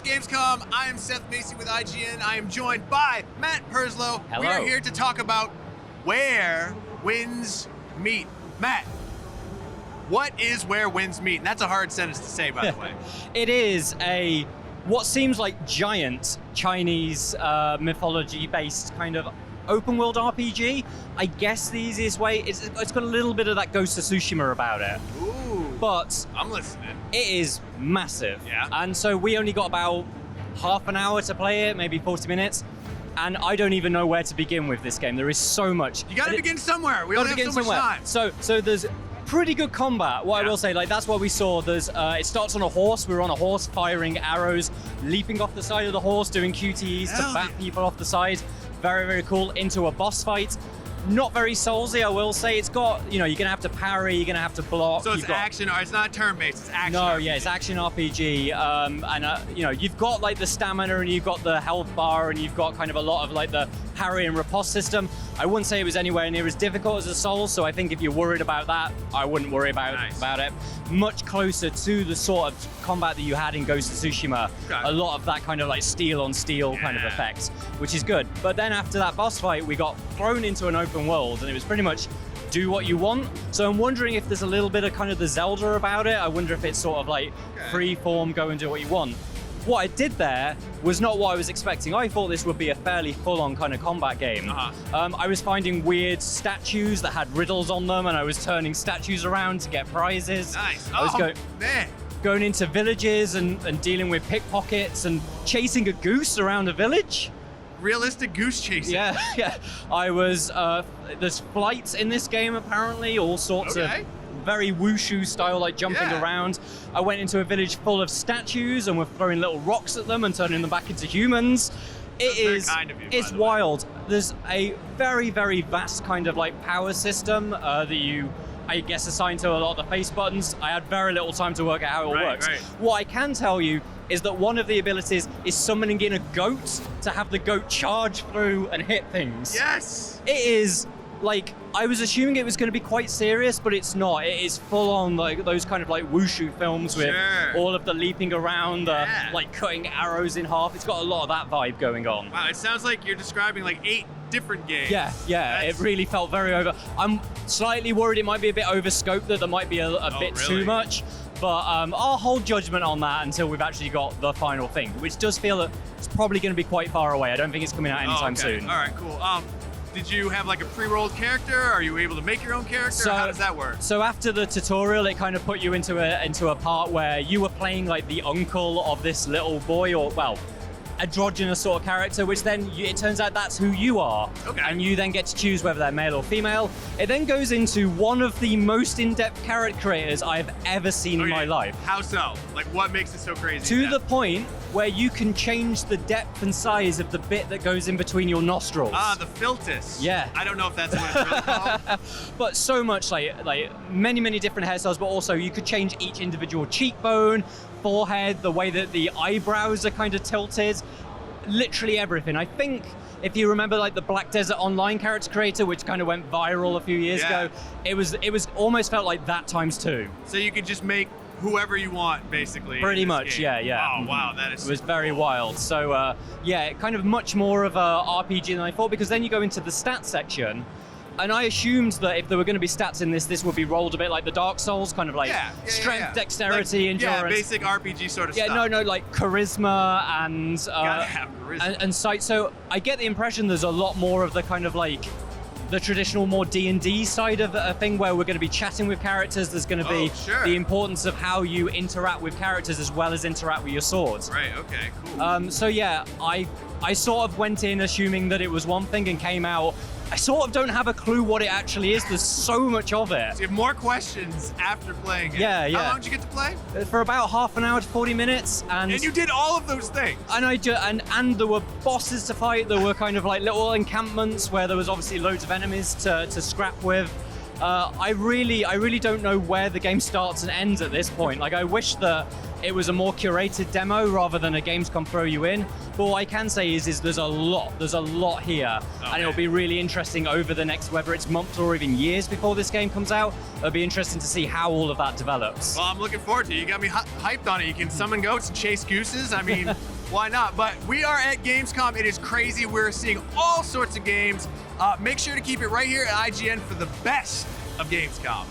Gamescom. I am Seth Macy with IGN. I am joined by Matt Perslow. Hello. We are here to talk about where winds meet. Matt, what is where winds meet? And that's a hard sentence to say, by the way. It is what seems like giant Chinese mythology-based kind of open world RPG. I guess the easiest way, it's got a little bit of that Ghost of Tsushima about it. Ooh, but I'm listening. it is massive. Yeah. And so we only got about half an hour to play it, maybe 40 minutes. And I don't even know where to begin with this game. There is so much. You gotta begin somewhere. We only have so much time. So there's pretty good combat. What I will say, like that's what we saw. There's it starts on a horse. We're on a horse firing arrows, leaping off the side of the horse, doing QTEs to bat people off the side. Very, very cool. Into a boss fight. Not very Soulsy, I will say. It's got, you're gonna have to parry, you're gonna have to block. So it's action, or it's not turn-based, it's action No, RPG. yeah, it's action RPG. You've got like the stamina and you've got the health bar and you've got kind of a lot of like the parry and riposte system. I wouldn't say it was anywhere near as difficult as the Souls, so I think if you're worried about that, I wouldn't worry about it. Much closer to the sort of combat that you had in Ghost of Tsushima. Okay. A lot of that kind of like steel on steel kind of effect, which is good. But then after that boss fight, we got thrown into an open world and it was pretty much do what you want. So I'm wondering if there's a little bit of kind of the Zelda about it. I wonder if it's sort of like free form, go and do what you want. What I did there was not what I was expecting. I thought this would be a fairly full-on kind of combat game. I was finding weird statues that had riddles on them, and I was turning statues around to get prizes. Nice. I was going into villages and dealing with pickpockets and chasing a goose around a village. Realistic goose chasing. Yeah, yeah. I was, there's flights in this game apparently, all sorts of very Wushu style, like jumping around. I went into a village full of statues and we're throwing little rocks at them and turning them back into humans. It's wild. There's a very, very vast kind of like power system that you, I guess, assign to a lot of the face buttons. I had very little time to work out how it all works. What I can tell you is that one of the abilities is summoning in a goat to have the goat charge through and hit things. Yes! It is, like, I was assuming it was going to be quite serious, but it's not. It is full on like those kind of like Wushu films with all of the leaping around, like cutting arrows in half. It's got a lot of that vibe going on. Wow, it sounds like you're describing like 8 different games. Yeah, it really felt very over. I'm slightly worried it might be a bit overscoped, that there might be a bit too much. But I'll hold judgment on that until we've actually got the final thing, which does feel that it's probably going to be quite far away. I don't think it's coming out anytime soon. All right, cool. Did you have like a pre-rolled character? Are you able to make your own character? So, how does that work? So after the tutorial, it kind of put you into a part where you were playing like the uncle of this little boy, or well, androgynous sort of character, which then it turns out that's who you are. And you then get to choose whether they're male or female. It then goes into one of the most in-depth character creators I've ever seen in my life. How so? Like, what makes it so crazy? To the point where you can change the depth and size of the bit that goes in between your nostrils. The filtus. Yeah. I don't know if that's what it's really called. But so much, like many, many different hairstyles, but also you could change each individual cheekbone, forehead, the way that the eyebrows are kind of tilted, literally everything. I think if you remember like the Black Desert Online character creator, which kind of went viral a few years ago, it was almost felt like that times 2. So you could just make whoever you want, basically. Pretty much, game. yeah. Oh, wow, that is. It was very wild. So kind of much more of a RPG than I thought, because then you go into the stats section. And I assumed that if there were going to be stats in this would be rolled a bit like the Dark Souls, kind of like strength, dexterity, endurance. Yeah, basic RPG sort of stuff. Yeah, no, like charisma and gotta have charisma. And sight. So I get the impression there's a lot more of the kind of like the traditional more D&D side of a thing where we're going to be chatting with characters. There's going to be the importance of how you interact with characters as well as interact with your swords. Right. Okay. Cool. So yeah, I sort of went in assuming that it was one thing and came out. I sort of don't have a clue what it actually is. There's so much of it. So you have more questions after playing it. Yeah. How long did you get to play? For about half an hour to 40 minutes. And you did all of those things. And there were bosses to fight. There were kind of like little encampments where there was obviously loads of enemies to scrap with. I really don't know where the game starts and ends at this point. Like, I wish that it was a more curated demo rather than a Gamescom throw you in. But what I can say is there's a lot here, and it'll be really interesting over the next, whether it's months or even years before this game comes out. It'll be interesting to see how all of that develops. Well, I'm looking forward to it. You got me hyped on it. You can summon goats and chase gooses. I mean, why not? But we are at Gamescom. It is crazy. We're seeing all sorts of games. Make sure to keep it right here at IGN for the best of Gamescom.